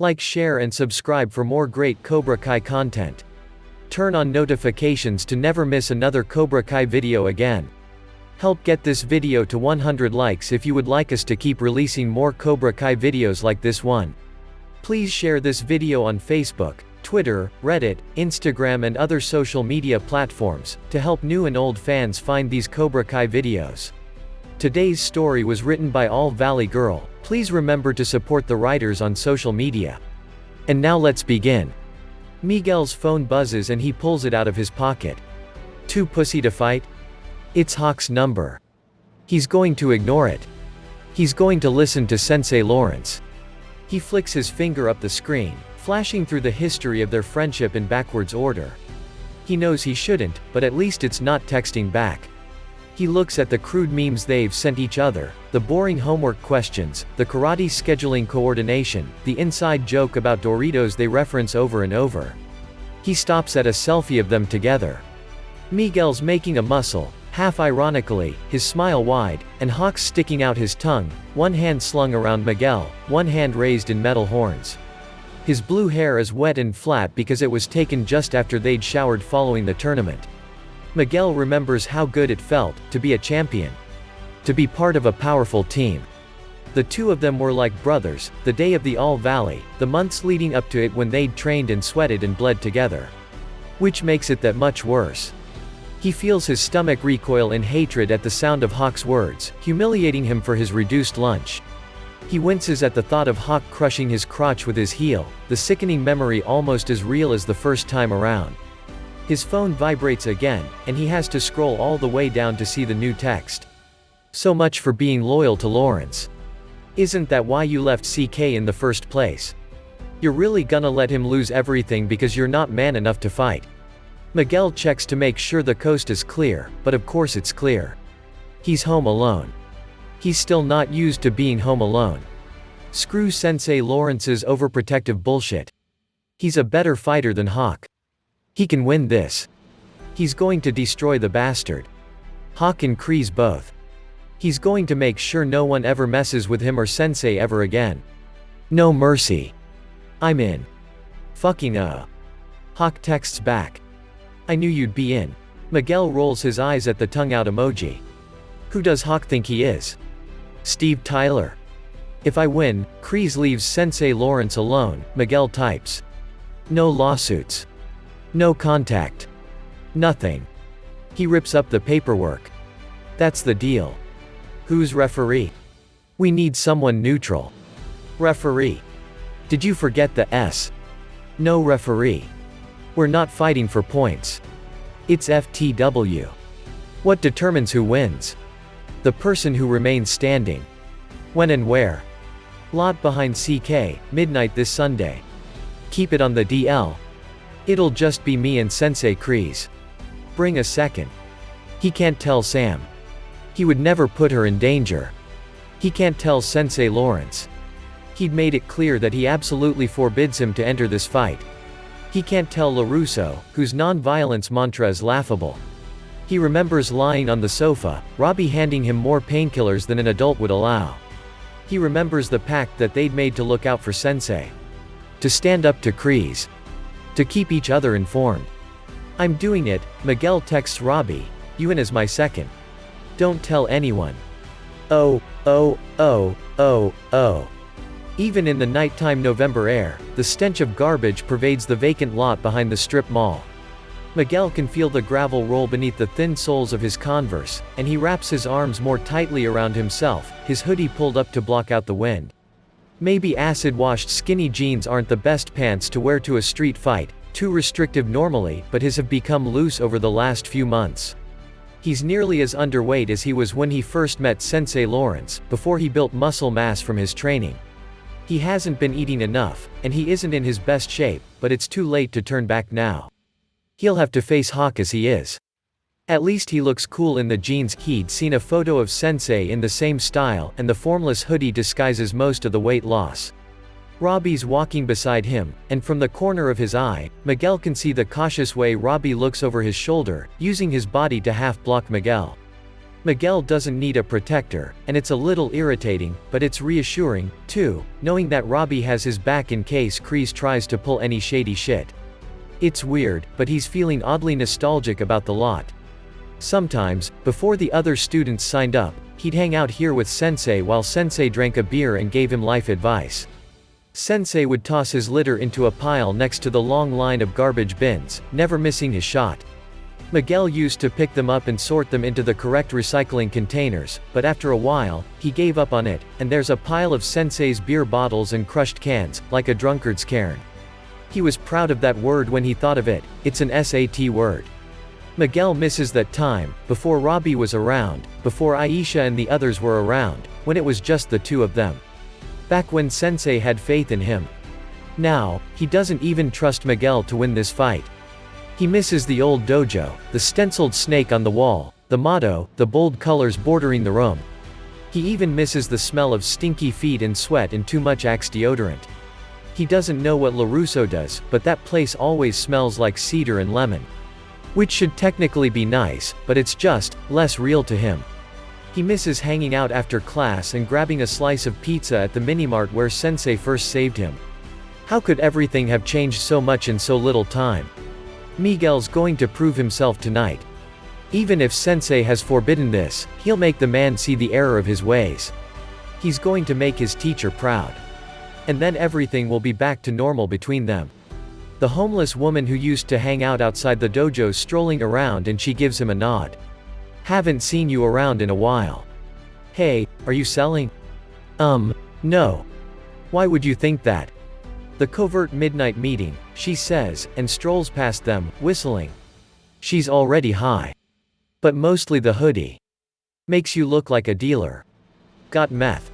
Like, share and subscribe for more great Cobra Kai content. Turn on notifications to never miss another Cobra Kai video again. Help get this video to 100 likes if you would like us to keep releasing more Cobra Kai videos like this one. Please share this video on Facebook, Twitter, Reddit, Instagram and other social media platforms, to help new and old fans find these Cobra Kai videos. Today's story was written by All Valley Girl. Please remember to support the writers on social media. And now let's begin. Miguel's phone buzzes and he pulls it out of his pocket. Too pussy to fight? It's Hawk's number. He's going to ignore it. He's going to listen to Sensei Lawrence. He flicks his finger up the screen, flashing through the history of their friendship in backwards order. He knows he shouldn't, but at least it's not texting back. He looks at the crude memes they've sent each other, the boring homework questions, the karate scheduling coordination, the inside joke about Doritos they reference over and over. He stops at a selfie of them together. Miguel's making a muscle, half ironically, his smile wide, and Hawk's sticking out his tongue, one hand slung around Miguel, one hand raised in metal horns. His blue hair is wet and flat because it was taken just after they'd showered following the tournament. Miguel remembers how good it felt to be a champion. To be part of a powerful team. The two of them were like brothers, the day of the All Valley, the months leading up to it when they'd trained and sweated and bled together. Which makes it that much worse. He feels his stomach recoil in hatred at the sound of Hawk's words, humiliating him for his reduced lunch. He winces at the thought of Hawk crushing his crotch with his heel, the sickening memory almost as real as the first time around. His phone vibrates again, and he has to scroll all the way down to see the new text. So much for being loyal to Lawrence. Isn't that why you left CK in the first place? You're really gonna let him lose everything because you're not man enough to fight. Miguel checks to make sure the coast is clear, but of course it's clear. He's home alone. He's still not used to being home alone. Screw Sensei Lawrence's overprotective bullshit. He's a better fighter than Hawk. He can win this. He's going to destroy the bastard. Hawk and Kreese both. He's going to make sure no one ever messes with him or Sensei ever again. No mercy. I'm in. Fucking Hawk texts back. I knew you'd be in. Miguel rolls his eyes at the tongue out emoji. Who does Hawk think he is? Steve Tyler? If I win, Kreese leaves Sensei Lawrence alone, Miguel types. No lawsuits. No contact. Nothing. He rips up the paperwork. That's the deal. Who's referee? We need someone neutral. Referee. Did you forget the S? No referee. We're not fighting for points. It's FTW. What determines who wins? The person who remains standing. When and where? Lot behind CK, midnight this Sunday. Keep it on the DL. It'll just be me and Sensei Kreese. Bring a second. He can't tell Sam. He would never put her in danger. He can't tell Sensei Lawrence. He'd made it clear that he absolutely forbids him to enter this fight. He can't tell LaRusso, whose non-violence mantra is laughable. He remembers lying on the sofa, Robbie handing him more painkillers than an adult would allow. He remembers the pact that they'd made to look out for Sensei. To stand up to Kreese. To keep each other informed. I'm doing it, Miguel texts Robbie, you in as my second. Don't tell anyone. Oh. Even in the nighttime November air, the stench of garbage pervades the vacant lot behind the strip mall. Miguel can feel the gravel roll beneath the thin soles of his Converse, and he wraps his arms more tightly around himself, his hoodie pulled up to block out the wind. Maybe acid-washed skinny jeans aren't the best pants to wear to a street fight, too restrictive normally, but his have become loose over the last few months. He's nearly as underweight as he was when he first met Sensei Lawrence, before he built muscle mass from his training. He hasn't been eating enough, and he isn't in his best shape, but it's too late to turn back now. He'll have to face Hawk as he is. At least he looks cool in the jeans. He'd seen a photo of Sensei in the same style, and the formless hoodie disguises most of the weight loss. Robbie's walking beside him, and from the corner of his eye, Miguel can see the cautious way Robbie looks over his shoulder, using his body to half-block Miguel. Miguel doesn't need a protector, and it's a little irritating, but it's reassuring, too, knowing that Robbie has his back in case Kreese tries to pull any shady shit. It's weird, but he's feeling oddly nostalgic about the lot. Sometimes, before the other students signed up, he'd hang out here with Sensei while Sensei drank a beer and gave him life advice. Sensei would toss his litter into a pile next to the long line of garbage bins, never missing his shot. Miguel used to pick them up and sort them into the correct recycling containers, but after a while, he gave up on it, and there's a pile of Sensei's beer bottles and crushed cans, like a drunkard's cairn. He was proud of that word when he thought of it. It's an SAT word. Miguel misses that time, before Robbie was around, before Aisha and the others were around, when it was just the two of them. Back when Sensei had faith in him. Now, he doesn't even trust Miguel to win this fight. He misses the old dojo, the stenciled snake on the wall, the motto, the bold colors bordering the room. He even misses the smell of stinky feet and sweat and too much Axe deodorant. He doesn't know what LaRusso does, but that place always smells like cedar and lemon. Which should technically be nice, but it's just less real to him. He misses hanging out after class and grabbing a slice of pizza at the minimart where Sensei first saved him. How could everything have changed so much in so little time? Miguel's going to prove himself tonight. Even if Sensei has forbidden this, he'll make the man see the error of his ways. He's going to make his teacher proud. And then everything will be back to normal between them. The homeless woman who used to hang out outside the dojo strolling around and she gives him a nod. Haven't seen you around in a while. Hey, are you selling? No. Why would you think that? The covert midnight meeting, she says, and strolls past them, whistling. She's already high. But mostly the hoodie. Makes you look like a dealer. Got meth.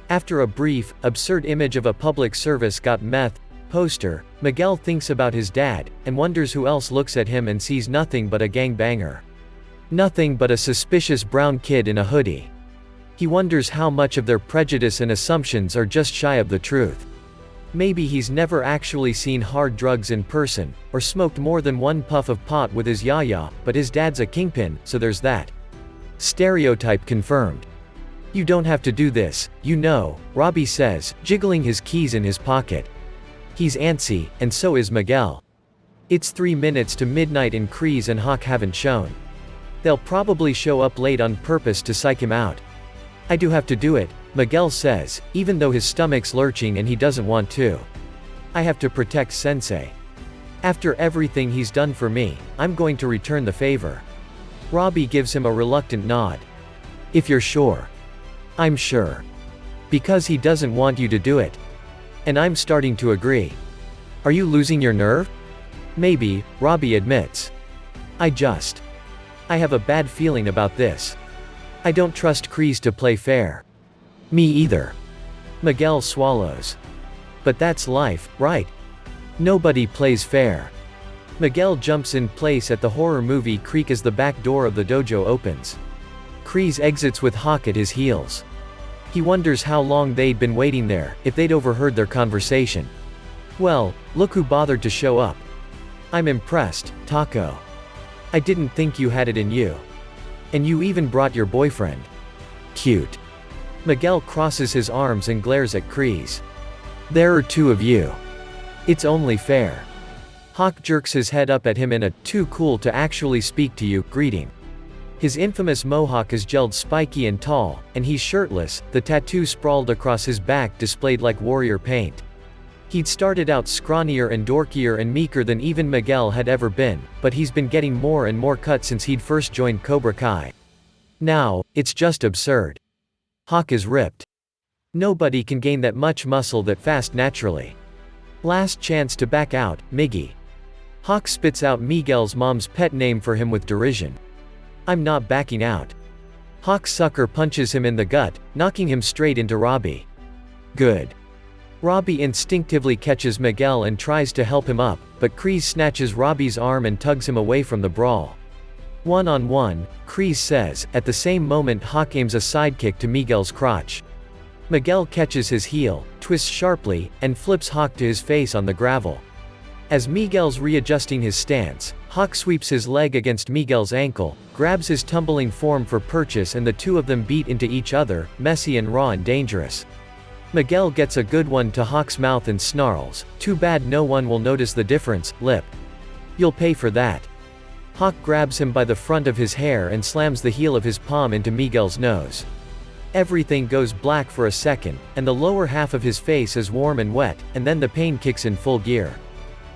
After a brief, absurd image of a public service got meth poster, Miguel thinks about his dad, and wonders who else looks at him and sees nothing but a gangbanger. Nothing but a suspicious brown kid in a hoodie. He wonders how much of their prejudice and assumptions are just shy of the truth. Maybe he's never actually seen hard drugs in person, or smoked more than one puff of pot with his yaya, but his dad's a kingpin, so there's that. Stereotype confirmed. You don't have to do this, you know, Robbie says, jiggling his keys in his pocket. He's antsy, and so is Miguel. It's 3 minutes to midnight and Kreese and Hawk haven't shown. They'll probably show up late on purpose to psych him out. I do have to do it, Miguel says, even though his stomach's lurching and he doesn't want to. I have to protect Sensei. After everything he's done for me, I'm going to return the favor. Robbie gives him a reluctant nod. If you're sure. I'm sure. Because he doesn't want you to do it. And I'm starting to agree. Are you losing your nerve? Maybe, Robbie admits. I have a bad feeling about this. I don't trust Kreese to play fair. Me either. Miguel swallows. But that's life, right? Nobody plays fair. Miguel jumps in place at the horror movie creak as the back door of the dojo opens. Kreese exits with Hawk at his heels. He wonders how long they'd been waiting there, if they'd overheard their conversation. Well, look who bothered to show up. I'm impressed, Taco. I didn't think you had it in you. And you even brought your boyfriend. Cute. Miguel crosses his arms and glares at Kreese. There are two of you. It's only fair. Hawk jerks his head up at him in a too cool to actually speak to you greeting. His infamous mohawk is gelled spiky and tall, and he's shirtless, the tattoo sprawled across his back displayed like warrior paint. He'd started out scrawnier and dorkier and meeker than even Miguel had ever been, but he's been getting more and more cut since he'd first joined Cobra Kai. Now, it's just absurd. Hawk is ripped. Nobody can gain that much muscle that fast naturally. Last chance to back out, Miggy. Hawk spits out Miguel's mom's pet name for him with derision. I'm not backing out. Hawk sucker punches him in the gut, knocking him straight into Robbie. Good. Robbie instinctively catches Miguel and tries to help him up, but Kreese snatches Robbie's arm and tugs him away from the brawl. One-on-one, Kreese says, at the same moment Hawk aims a sidekick to Miguel's crotch. Miguel catches his heel, twists sharply, and flips Hawk to his face on the gravel. As Miguel's readjusting his stance, Hawk sweeps his leg against Miguel's ankle, grabs his tumbling form for purchase, and the two of them beat into each other, messy and raw and dangerous. Miguel gets a good one to Hawk's mouth and snarls, "Too bad no one will notice the difference, lip. You'll pay for that." Hawk grabs him by the front of his hair and slams the heel of his palm into Miguel's nose. Everything goes black for a second, and the lower half of his face is warm and wet, and then the pain kicks in full gear.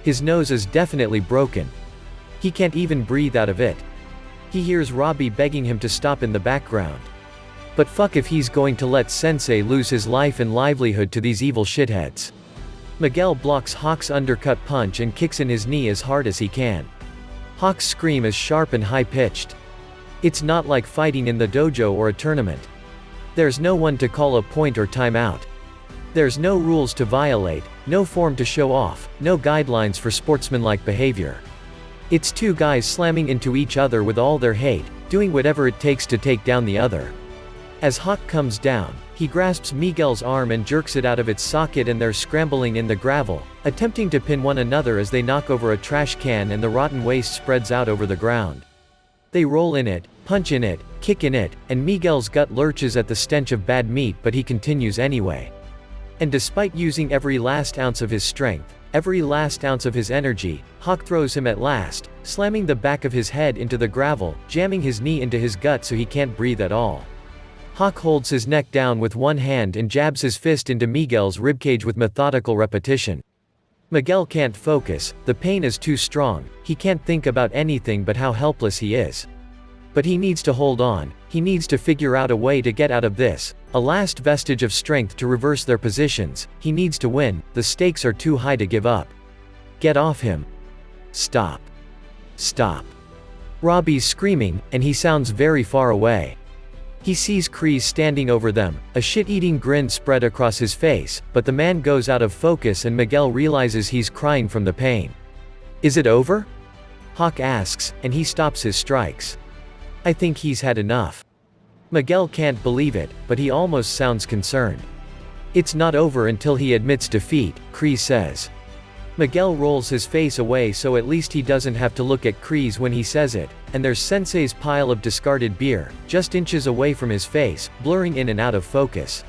His nose is definitely broken. He can't even breathe out of it. He hears Robbie begging him to stop in the background. But fuck if he's going to let Sensei lose his life and livelihood to these evil shitheads. Miguel blocks Hawk's undercut punch and kicks in his knee as hard as he can. Hawk's scream is sharp and high-pitched. It's not like fighting in the dojo or a tournament. There's no one to call a point or timeout. There's no rules to violate, no form to show off, no guidelines for sportsmanlike behavior. It's two guys slamming into each other with all their hate, doing whatever it takes to take down the other. As Hawk comes down, he grasps Miguel's arm and jerks it out of its socket, and they're scrambling in the gravel, attempting to pin one another as they knock over a trash can and the rotten waste spreads out over the ground. They roll in it, punch in it, kick in it, and Miguel's gut lurches at the stench of bad meat, but he continues anyway. And despite using every last ounce of his strength, every last ounce of his energy, Hawk throws him at last, slamming the back of his head into the gravel, jamming his knee into his gut so he can't breathe at all. Hawk holds his neck down with one hand and jabs his fist into Miguel's ribcage with methodical repetition. Miguel can't focus, the pain is too strong, he can't think about anything but how helpless he is. But he needs to hold on, he needs to figure out a way to get out of this, a last vestige of strength to reverse their positions, he needs to win, the stakes are too high to give up. Get off him. Stop. Stop. Robbie's screaming, and he sounds very far away. He sees Kreese standing over them, a shit-eating grin spread across his face, but the man goes out of focus and Miguel realizes he's crying from the pain. Is it over? Hawk asks, and he stops his strikes. I think he's had enough. Miguel can't believe it, but he almost sounds concerned. It's not over until he admits defeat, Kreese says. Miguel rolls his face away so at least he doesn't have to look at Kreese when he says it, and there's Sensei's pile of discarded beer, just inches away from his face, blurring in and out of focus.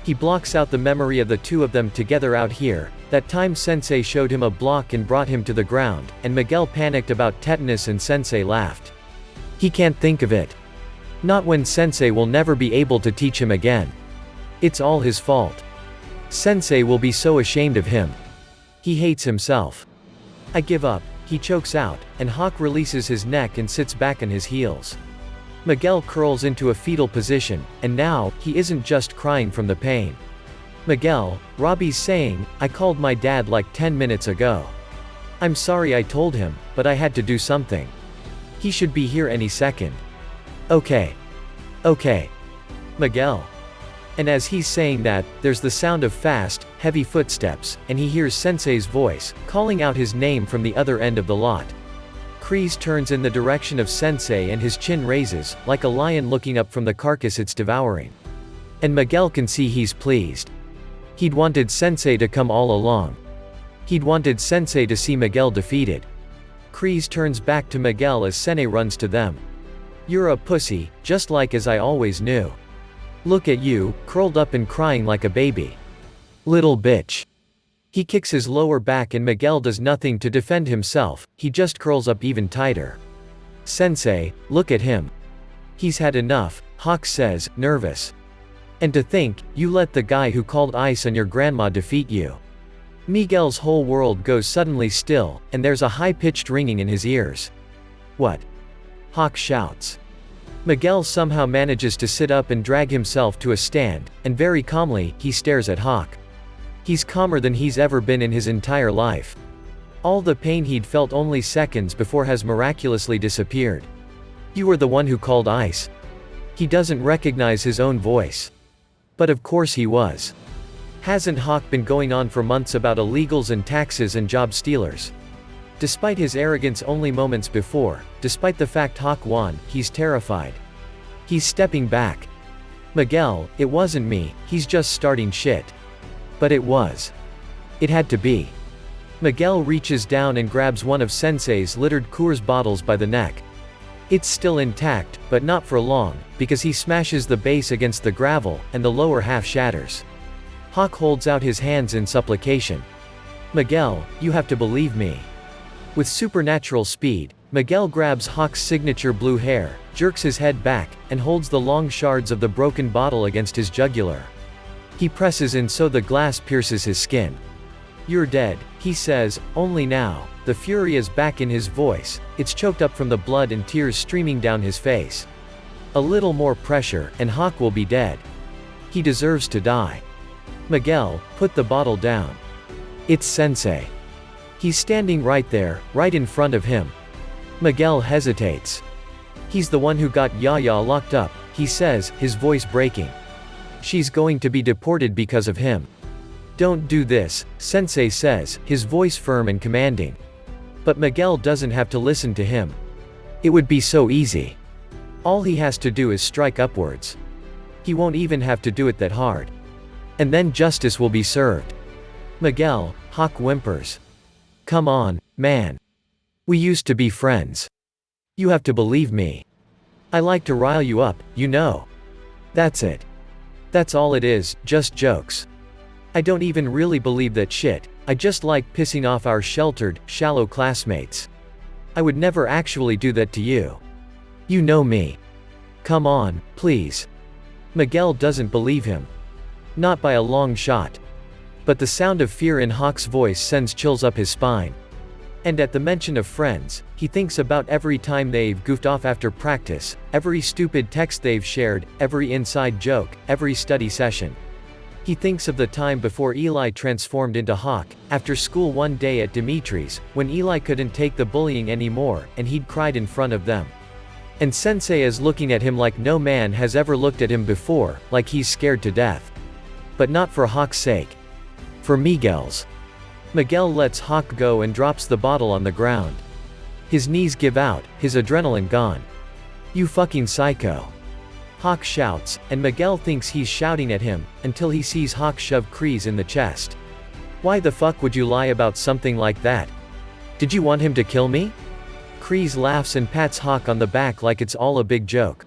He blocks out the memory of the two of them together out here, that time Sensei showed him a block and brought him to the ground, and Miguel panicked about tetanus and Sensei laughed. He can't think of it. Not when Sensei will never be able to teach him again. It's all his fault. Sensei will be so ashamed of him. He hates himself. I give up, he chokes out, and Hawk releases his neck and sits back on his heels. Miguel curls into a fetal position, and now, he isn't just crying from the pain. Miguel, Robbie's saying, I called my dad like 10 minutes ago. I'm sorry I told him, but I had to do something. He should be here any second. Okay. Okay. Miguel. And as he's saying that, there's the sound of fast, heavy footsteps, and he hears Sensei's voice, calling out his name from the other end of the lot. Kreese turns in the direction of Sensei and his chin raises, like a lion looking up from the carcass it's devouring. And Miguel can see he's pleased. He'd wanted Sensei to come all along. He'd wanted Sensei to see Miguel defeated. Kreese turns back to Miguel as Sensei runs to them. You're a pussy, just like as I always knew. Look at you, curled up and crying like a baby. Little bitch. He kicks his lower back and Miguel does nothing to defend himself, he just curls up even tighter. Sensei, look at him. He's had enough, Hawk says, nervous. And to think, you let the guy who called ice on your grandma defeat you. Miguel's whole world goes suddenly still, and there's a high-pitched ringing in his ears. What? Hawk shouts. Miguel somehow manages to sit up and drag himself to a stand, and very calmly, he stares at Hawk. He's calmer than he's ever been in his entire life. All the pain he'd felt only seconds before has miraculously disappeared. You were the one who called ice. He doesn't recognize his own voice. But of course he was. Hasn't Hawk been going on for months about illegals and taxes and job stealers? Despite his arrogance only moments before, despite the fact Hawk won, he's terrified. He's stepping back. Miguel, it wasn't me, he's just starting shit. But it was. It had to be. Miguel reaches down and grabs one of Sensei's littered Coors bottles by the neck. It's still intact, but not for long, because he smashes the base against the gravel, and the lower half shatters. Hawk holds out his hands in supplication. Miguel, you have to believe me. With supernatural speed, Miguel grabs Hawk's signature blue hair, jerks his head back, and holds the long shards of the broken bottle against his jugular. He presses in so the glass pierces his skin. You're dead, he says, only now. The fury is back in his voice, it's choked up from the blood and tears streaming down his face. A little more pressure, and Hawk will be dead. He deserves to die. Miguel, put the bottle down. It's Sensei. He's standing right there, right in front of him. Miguel hesitates. He's the one who got Yaya locked up, he says, his voice breaking. She's going to be deported because of him. Don't do this, Sensei says, his voice firm and commanding. But Miguel doesn't have to listen to him. It would be so easy. All he has to do is strike upwards. He won't even have to do it that hard. And then justice will be served. Miguel, Hawk whimpers. Come on, man. We used to be friends. You have to believe me. I like to rile you up, you know. That's it. That's all it is, just jokes. I don't even really believe that shit, I just like pissing off our sheltered, shallow classmates. I would never actually do that to you. You know me. Come on, please. Miguel doesn't believe him. Not by a long shot. But the sound of fear in Hawk's voice sends chills up his spine. And at the mention of friends, he thinks about every time they've goofed off after practice, every stupid text they've shared, every inside joke, every study session. He thinks of the time before Eli transformed into Hawk, after school one day at Dimitri's, when Eli couldn't take the bullying anymore, and he'd cried in front of them. And Sensei is looking at him like no man has ever looked at him before, like he's scared to death. But not for Hawk's sake. For Miguel's. Miguel lets Hawk go and drops the bottle on the ground. His knees give out, his adrenaline gone. You fucking psycho. Hawk shouts, and Miguel thinks he's shouting at him, until he sees Hawk shove Kreese in the chest. Why the fuck would you lie about something like that? Did you want him to kill me? Kreese laughs and pats Hawk on the back like it's all a big joke.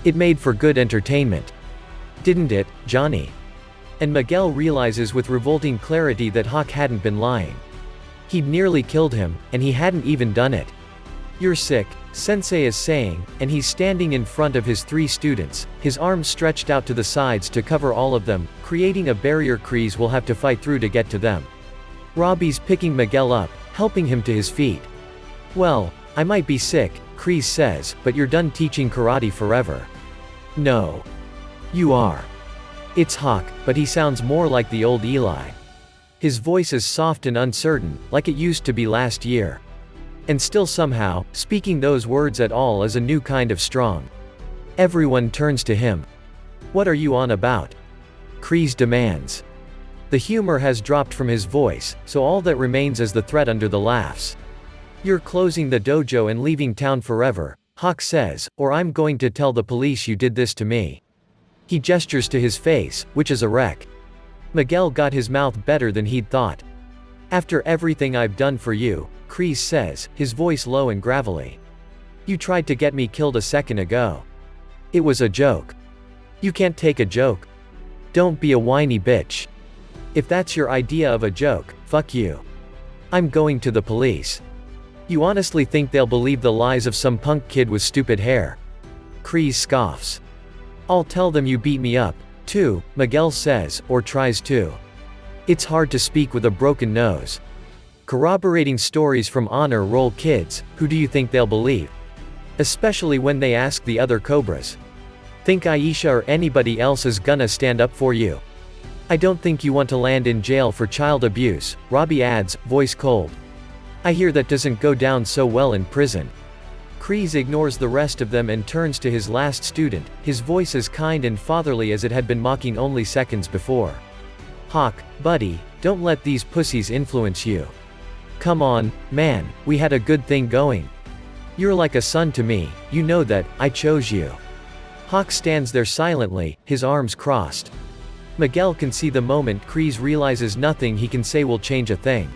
It made for good entertainment. Didn't it, Johnny? And Miguel realizes with revolting clarity that Hawk hadn't been lying. He'd nearly killed him, and he hadn't even done it. You're sick, Sensei is saying, and he's standing in front of his 3 students, his arms stretched out to the sides to cover all of them, creating a barrier Kreese will have to fight through to get to them. Robbie's picking Miguel up, helping him to his feet. Well, I might be sick, Kreese says, but you're done teaching karate forever. No. You are. It's Hawk, but he sounds more like the old Eli. His voice is soft and uncertain, like it used to be last year. And still somehow, speaking those words at all is a new kind of strong. Everyone turns to him. What are you on about? Kreese demands. The humor has dropped from his voice, so all that remains is the threat under the laughs. You're closing the dojo and leaving town forever, Hawk says, or I'm going to tell the police you did this to me. He gestures to his face, which is a wreck. Miguel got his mouth better than he'd thought. After everything I've done for you, Kreese says, his voice low and gravelly. You tried to get me killed a second ago. It was a joke. You can't take a joke. Don't be a whiny bitch. If that's your idea of a joke, fuck you. I'm going to the police. You honestly think they'll believe the lies of some punk kid with stupid hair? Kreese scoffs. I'll tell them you beat me up, too, Miguel says, or tries to. It's hard to speak with a broken nose. Corroborating stories from honor roll kids, who do you think they'll believe? Especially when they ask the other Cobras. Think Aisha or anybody else is gonna stand up for you? I don't think you want to land in jail for child abuse, Robbie adds, voice cold. I hear that doesn't go down so well in prison. Kreese ignores the rest of them and turns to his last student, his voice as kind and fatherly as it had been mocking only seconds before. Hawk, buddy, don't let these pussies influence you. Come on, man, we had a good thing going. You're like a son to me, you know that, I chose you. Hawk stands there silently, his arms crossed. Miguel can see the moment Kreese realizes nothing he can say will change a thing.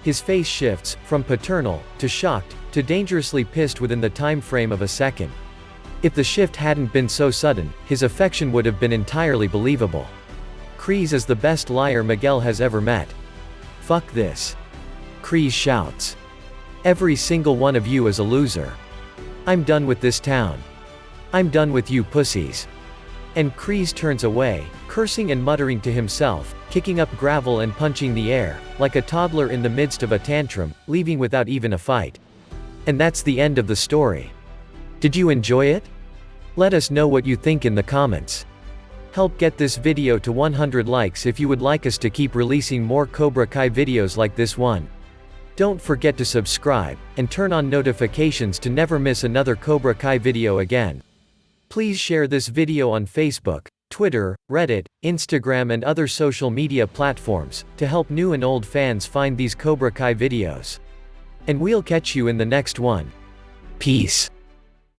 His face shifts, from paternal, to shocked, to dangerously pissed within the time frame of a second. If the shift hadn't been so sudden, his affection would have been entirely believable. Kreese is the best liar Miguel has ever met. Fuck this. Kreese shouts. Every single one of you is a loser. I'm done with this town. I'm done with you pussies. And Kreese turns away, cursing and muttering to himself, kicking up gravel and punching the air, like a toddler in the midst of a tantrum, leaving without even a fight. And that's the end of the story. Did you enjoy it? Let us know what you think in the comments. Help get this video to 100 likes if you would like us to keep releasing more Cobra Kai videos like this one. Don't forget to subscribe, and turn on notifications to never miss another Cobra Kai video again. Please share this video on Facebook, Twitter, Reddit, Instagram and other social media platforms, to help new and old fans find these Cobra Kai videos. And we'll catch you in the next one. Peace.